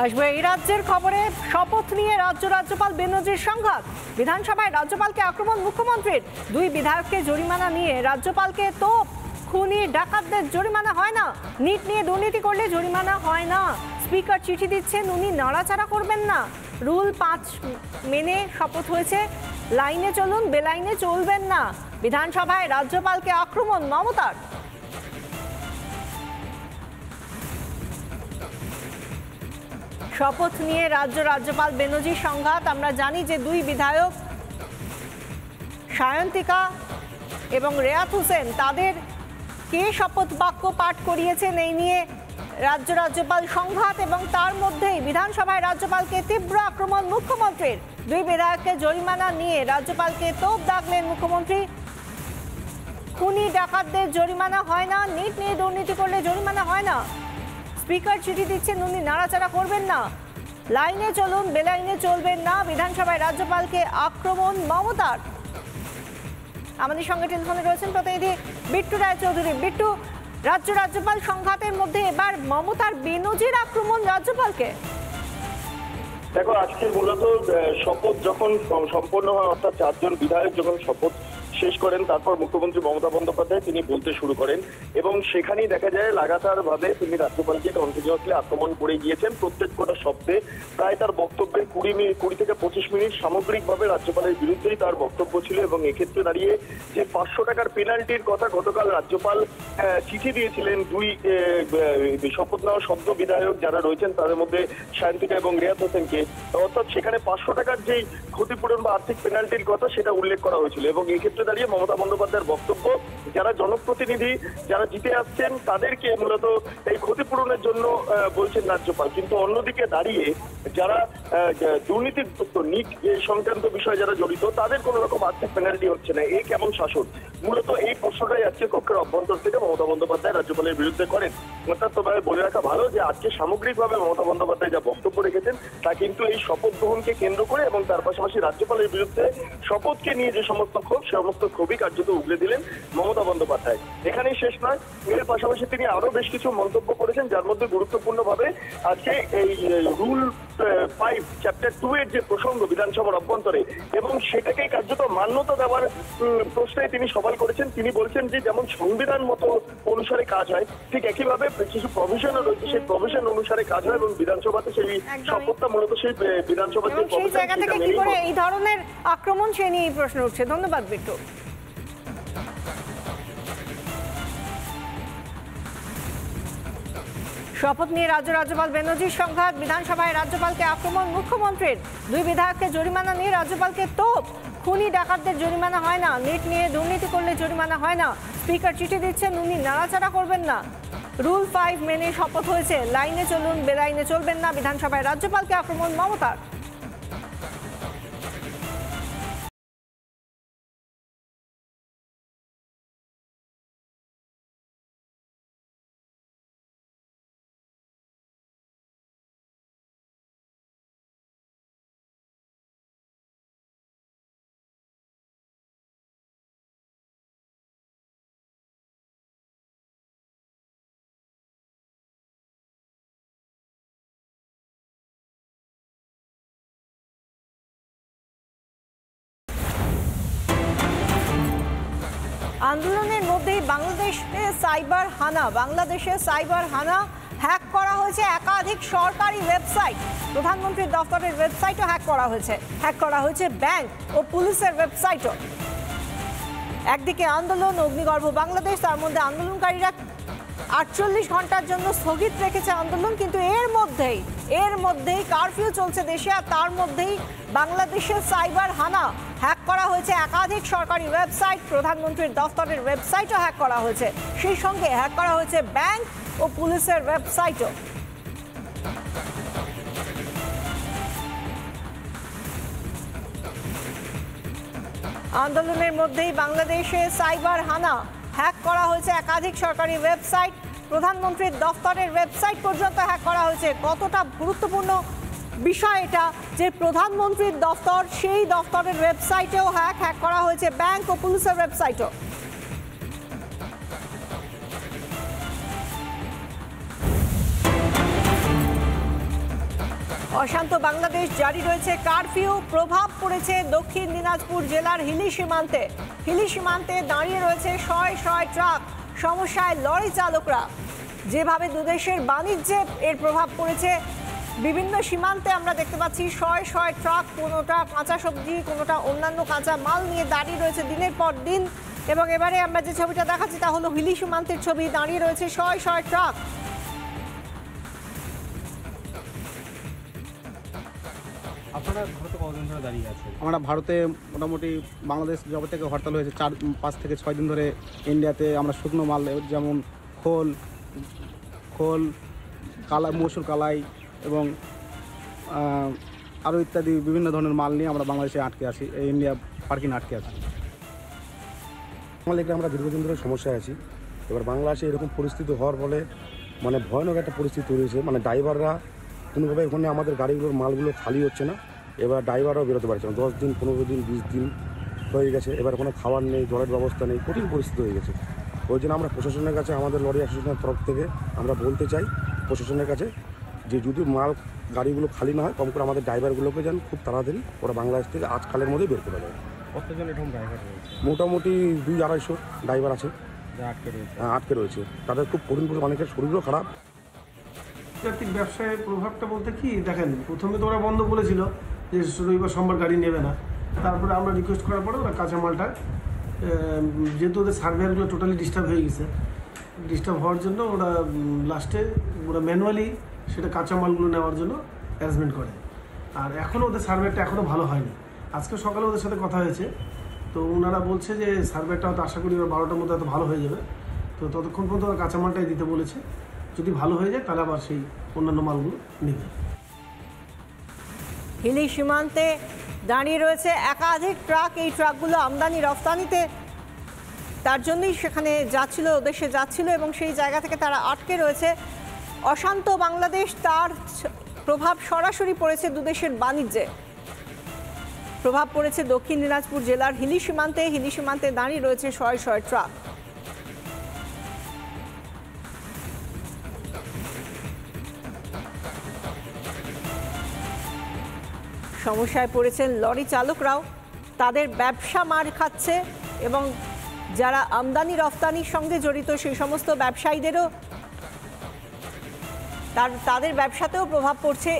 আসবে এই রাজ্যের খবরে। শপথ নিয়ে রাজ্যপাল বেনজির সংঘাত। বিধানসভায় রাজ্যপালকে আক্রমণ মুখ্যমন্ত্রীর। দুই বিধায়ককে জরিমানা নিয়ে রাজ্যপালকে তোপ। খুনি ডাকাতদের জরিমানা হয় না, নিট নিয়ে দুর্নীতি করলে জরিমানা হয় না। স্পিকার চিঠি দিচ্ছেন, উনি নাড়াচাড়া করবেন না। রুল 5 মেনে শপথ হয়েছে, লাইনে চলুন, বেলাইনে চলবেন না। বিধানসভায় রাজ্যপালকে আক্রমণ মমতার। শপথ নিয়ে রাজ্যপাল বেনজির সংঘাত। আমরা জানি যে দুই বিধায়ক সায়ন্তিকা এবং রেয়াত হোসেন, তাদের কে শপথ বাক্য পাঠ করিয়েছেন এই নিয়ে রাজ্যপাল সংঘাত, এবং তার মধ্যেই বিধানসভায় রাজ্যপালকে তীব্র আক্রমণ মুখ্যমন্ত্রীর। দুই বিধায়ককে জরিমানা নিয়ে রাজ্যপালকে তোপ দাগলেন মুখ্যমন্ত্রী। খুনি ডাকাতদের জরিমানা হয় না, নিট নিয়ে দুর্নীতি করলে জরিমানা হয় না। স্পিকার চিঠি দিচ্ছেন, উনি নাড়াচাড়া করবেন না। লাইনে চলুন, বেলাইনে চলবেন না। বিধানসভায় রাজ্যপালকে আক্রমণ মমতার। আমাদের সঙ্গে টেলিফোনে রয়েছেন প্রতিনিধি বিট্টু রায়চৌধুরী। বিট্টু, রাজ্যপাল সংঘাতের মধ্যে এবার মমতার বেনজির আক্রমণ রাজ্যপালকে। দেখো, আজকে মূলত শপথ যখন সম্পন্ন হয়, অর্থাৎ 4 জন বিধায়ক যখন শপথ শেষ করেন, তারপর মুখ্যমন্ত্রী মমতা বন্দ্যোপাধ্যায় তিনি বলতে শুরু করেন, এবং সেখানেই দেখা যায় লাগাতার ভাবে তিনি রাজ্যপালকে কন্টিনিউয়াসলি আক্রমণ করে গিয়েছেন। প্রত্যেক কটা শব্দে প্রায় তার বক্তব্যের 20 থেকে 25 মিনিট সামগ্রিকভাবে রাজ্যপালের বিরুদ্ধেই তার বক্তব্য ছিল। এবং এক্ষেত্রে দাঁড়িয়ে যে 500 টাকার পেনাল্টির কথা গতকাল রাজ্যপাল চিঠি দিয়েছিলেন দুই শপথ নেওয়া শব্দ বিধায়ক যারা রয়েছেন, তাদের মধ্যে সায়ন্তিকা এবং রেয়াত হোসেনকে, অর্থাৎ সেখানে 500 টাকার যেই ক্ষতিপূরণ বা আর্থিক পেনাল্টির কথা সেটা উল্লেখ করা হয়েছিল। এবং এক্ষেত্রে দাঁড়িয়ে মমতা বন্দ্যোপাধ্যায়ের বক্তব্য, যারা জনপ্রতিনিধি, যারা জিতে আসছেন, তাদেরকে মূলত এই ক্ষতিপূরণের জন্য বলছেন রাজ্যপাল। কিন্তু অন্যদিকে দাঁড়িয়ে যারা দুর্নীতিগ্রস্ত, নিট সংক্রান্ত বিষয়ে যারা জড়িত, তাদের কোনো রকম আর্থিক পেনাল্টি হচ্ছে না। এই কেমন শাসন? মূলত এই প্রশ্নটাই আজকে কক্ষের অভ্যন্তর থেকে মমতা বন্দ্যোপাধ্যায় রাজ্যপালের বিরুদ্ধে করেন। অর্থাৎ তোমায় বলে রাখা ভালো যে আজকে সামগ্রিকভাবে মমতা বন্দ্যোপাধ্যায় যা বক্তব্য রেখেছেন তা কিন্তু এই শপথ গ্রহণকে কেন্দ্র করে, এবং তার পাশাপাশি রাজ্যপালের বিরুদ্ধে শপথকে নিয়ে যে সমস্ত ক্ষোভ, সমস্ত ক্ষোভই কার্যত উগলে দিলেন মমতা বন্দ্যোপাধ্যায়। এখানেই শেষ নয়, এর পাশাপাশি তিনি আরো বেশ কিছু মন্তব্য করেছেন, যার মধ্যে গুরুত্বপূর্ণভাবে আজকে এই রুল 5 চ্যাপ্টার 2 এর যে প্রসঙ্গ বিধানসভার অভ্যন্তরে, এবং সেটাকে কার্যত মান্যতা দেওয়ার প্রশ্নে তিনি সওয়াল করেছেন। তিনি বলছেন যে যেমন সংবিধান মতো অনুসারে কাজ হয়, ঠিক একইভাবে কিছু প্রভিশনও রয়েছে, সেই প্রভিশন অনুসারে কাজ হয়, এবং বিধানসভাতে সেই শপথটা মূলত সেই বিধানসভার যে সেই জায়গা থেকে কি করে এই ধরনের আক্রমণ, সে নিয়ে প্রশ্ন উঠছে। ধন্যবাদ বিট্টু। শপথ নিয়ে রাজ্যপাল বেনজির সংঘাত। বিধানসভায় রাজ্যপালকে আক্রমণ মুখ্যমন্ত্রীর। দুই বিধায়ককে জরিমানা নিয়ে রাজ্যপালকে তোপ। খুনি ডাকাতদের জরিমানা হয় না, নিট নিয়ে দুর্নীতি করলে জরিমানা হয় না। স্পিকার চিঠি দিচ্ছেন, উনি নাড়াচাড়া করবেন না। রুল 5 মেনে শপথ হয়েছে, লাইনে চলুন, বেলাইনে চলবেন না। বিধানসভায় রাজ্যপালকে আক্রমণ মমতার। আন্দোলনের মধ্যেই বাংলাদেশে সাইবার হানা। হ্যাক করা হয়েছে একাধিক সরকারি ওয়েবসাইট। প্রধানমন্ত্রীর দফতরের ওয়েবসাইটও হ্যাক করা হয়েছে ব্যাংক ও পুলিশের ওয়েবসাইটও। একদিকে আন্দোলন, অগ্নিগর্ভ বাংলাদেশ, তার মধ্যে আন্দোলনকারীরা 48 ঘন্টার জন্য স্থগিত রেখেছে আন্দোলন, কিন্তু এর মধ্যেই কারফিউ চলছে দেশে, আর তার মধ্যেই বাংলাদেশের সাইবার হানা। হ্যাক করা হয়েছে একাধিক সরকারি ওয়েবসাইট, প্রধানমন্ত্রীর দফতরের ওয়েবসাইটও হ্যাক করা হয়েছে, সেই সঙ্গে হ্যাক করা হয়েছে ব্যাংক ও পুলিশের ওয়েবসাইটও। আন্দোলনের মধ্যেই বাংলাদেশে সাইবার হানা। হ্যাক করা হয়েছে একাধিক সরকারি ওয়েবসাইট, প্রধানমন্ত্রীর দফতরের ওয়েবসাইট পর্যন্ত হ্যাক করা হয়েছে। কতটা গুরুত্বপূর্ণ বিষয় এটা যে প্রধানমন্ত্রীর দফতর, সেই দফতরের ওয়েবসাইটেও হ্যাক করা হয়েছে ব্যাংক ও পুলিশের ওয়েবসাইটও। অশান্ত বাংলাদেশ, জারি রয়েছে কারফিউ। প্রভাব পড়েছে দক্ষিণ দিনাজপুর জেলার হিলি সীমান্তে। হিলি সীমান্তে দাঁড়িয়ে রয়েছে শয় শয় ট্রাক। সমস্যায় লরি চালকরা। যেভাবে দুদেশের বাণিজ্যে এর প্রভাব পড়েছে, বিভিন্ন সীমান্তে আমরা দেখতে পাচ্ছি শয় শয় ট্রাক, কোনোটা কাঁচা সবজি, কোনোটা অন্যান্য কাঁচা মাল নিয়ে দাঁড়িয়ে রয়েছে দিনের পর দিন। এবং এবারে আমরা যে ছবিটা দেখাচ্ছি তা হলো হিলি সীমান্তের ছবি। দাঁড়িয়ে রয়েছে শয় শয় ট্রাক। আপনারা ভারতে কতদিন ধরে দাঁড়িয়ে আছেন? আমরা ভারতে মোটামুটি বাংলাদেশ যবে থেকে হরতাল হয়েছে 4-5 থেকে 6 দিন ধরে ইন্ডিয়াতে আমরা শুকনো মাল যেমন খোল কালাই, মসুর কালাই এবং আরও ইত্যাদি বিভিন্ন ধরনের মাল নিয়ে আমরা বাংলাদেশে আটকে আছি, এই ইন্ডিয়া পার্কিং আটকে আছি। বাংলাদেশে আমরা দীর্ঘদিন ধরে সমস্যায় আছি। এবার বাংলাদেশে এরকম পরিস্থিতি হওয়ার ফলে মানে ভয়ানক একটা পরিস্থিতি তৈরি হয়েছে। মানে ড্রাইভাররা কোনোভাবে ওখানে আমাদের গাড়িগুলোর মালগুলো খালি হচ্ছে না। এবার ড্রাইভাররাও বেরোতে পারছে না। 10 দিন, 15 দিন, 20 দিন হয়ে গেছে। এবার কোনো খাবার নেই, জলের ব্যবস্থা নেই, কঠিন পরিস্থিতি হয়ে গেছে। ওই জন্য আমরা প্রশাসনের কাছে, আমাদের লরি অ্যাসোসিয়েশনের তরফ থেকে আমরা বলতে চাই প্রশাসনের কাছে যে যদি মাল গাড়িগুলো খালি না হয়, কম করে আমাদের ড্রাইভারগুলোকে যেন খুব তাড়াতাড়ি ওরা বাংলাদেশ থেকে আজকালের মধ্যেই বের করে দেয়। কতজন এরকম ড্রাইভার রয়েছে? মোটামুটি 200-250 ড্রাইভার আছে যা আটকে রয়েছে। আটকে রয়েছে। তাদের খুব কঠিন, অনেকের শরীরও খারাপ। আন্তর্জাতিক ব্যবসায় প্রভাবটা বলতে কি দেখেন, প্রথমে তো ওরা বন্ধ বলেছিল যে রবিবার সোমবার গাড়ি নেবে না। তারপরে আমরা রিকোয়েস্ট করার পরে ওরা কাঁচামালটা যেহেতু ওদের সার্ভেয়ারগুলো টোটালি ডিস্টার্ব হয়ে গেছে, ডিস্টার্ব হওয়ার জন্য ওরা লাস্টে ওরা ম্যানুয়ালি সেটা কাঁচামালগুলো নেওয়ার জন্য অ্যারেঞ্জমেন্ট করে। আর এখনও ওদের সার্ভেয়ারটা এখনও ভালো হয়নি। আজকে সকালে ওদের সাথে কথা হয়েছে, তো ওনারা বলছে যে সার্ভেয়ারটা হয়তো আশা করি ওরা 12টার মধ্যে হয়তো ভালো হয়ে যাবে। তো ততক্ষণ পর্যন্ত ওরা কাঁচামালটাই দিতে বলেছে। যদি ভালো হয়ে যায় তাহলে আবার সেই অন্যান্য মালগুলো নেবে। হিলি সীমান্তে দাঁড়িয়ে রয়েছে একাধিক ট্রাক। এই ট্রাকগুলো আমদানি রফতানিতে তার জন্যই সেখানে যাচ্ছিল, দেশে যাচ্ছিল এবং সেই জায়গা থেকে তারা আটকে রয়েছে। অশান্ত বাংলাদেশ, তার প্রভাব সরাসরি পড়েছে দুদেশের বাণিজ্যে। প্রভাব পড়েছে দক্ষিণ দিনাজপুর জেলার হিলি সীমান্তে। হিলি সীমান্তে দাঁড়িয়ে রয়েছে শয় শয় ট্রাক। সমস্যায় পড়েছেন লরি চালকরাও। তাদের ব্যবসা মার খাচ্ছে এবং যারা আমদানি রফতানির সঙ্গে জড়িত সেই সমস্ত ব্যবসায়ীদেরও তাদের ব্যবসাতেও প্রভাব পড়ছে।